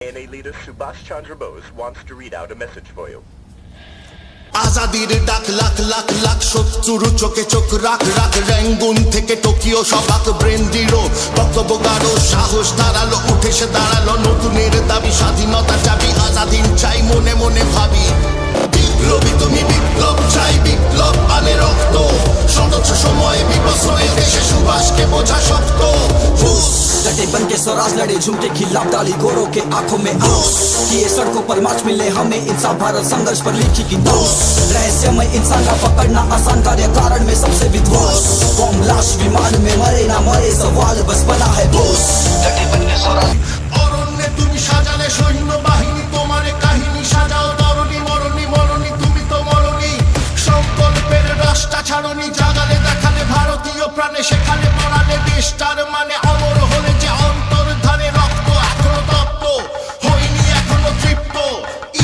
ANA leader Subhash Chandra Bose wants to read out a message for you. আজাদির ডাক লাখ লাখ লাখ শত্রুর চোখে চোখ রাখ রাখ র্যাঙ্গুন থেকে টোকিও সবাক ব্রেন্ডিরো বক্তব্য গাঢ় সাহস দাঁড়ালো উঠে সে দাঁড়ালো নতুনের দাবি স্বাধীনতা চাবি আজাদিন চাই মনে মনে ভাবি বিপ্লবী তুমি বিপ্লব চাই বিপ্লব আনে রক্ত সদস্য সময়ে বিবশ হয়ে দেশে সুভাষকে বোঝা শক্ত डटे बन के स्वराज लड़े झुमके खिलाफ डाली गोरों के आंखों में आंस किए सड़कों पर मार्च मिले हमें इंसान भारत संघर्ष पर लिखी की दोष रहस्यमय इंसान का पकड़ना आसान कार्य कारण में सबसे विध्वंस बॉम्ब लाश विमान में मरे ना मरे सवाल बस बना है बोस डटे बन के स्वराज অরণ্যে তুমি সাজালে সৈন্য বাহিনী তোমারে কাহিনী সাজাও তরণী মরণী মরণী তুমি তো মরণী সংকল্পের রাস্তা ছাড়নি জাগালে দেখালে ভারতীয় প্রাণে সেখানে পড়ালে দেশটার মানে অমর হলে যে অন্তর্ধানে রক্ত এখনো তপ্ত হয়নি এখনো তৃপ্ত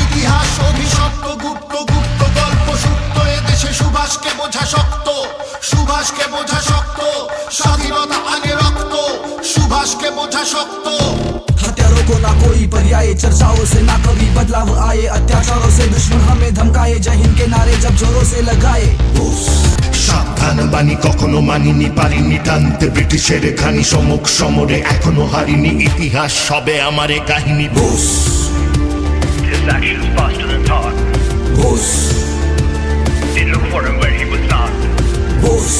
ইতিহাস অভিশপ্ত গুপ্ত গুপ্ত গল্প সুপ্ত এদেশে সুভাষকে বোঝা শক্ত সুভাষকে বোঝা শক্ত স্বাধীনতা আনে রক্ত সুভাষকে বোঝা শক্ত हत्यारों को ना कोई पर्याय चर्चाओं से ना कभी बदलाव आए अत्याचारों से दुश्मन हमें धमकाए जय हिंद के नारे जब जोरों से लगाए সাবধান বাণী কখনো মানিনি পারিনি টানতে ব্রিটিশের খানি সমুখ সমরে এখনো হারিনি ইতিহাস সবে আমারে কাহিনী Bose His actions faster than thought. Bose They look for him where he was not. Bose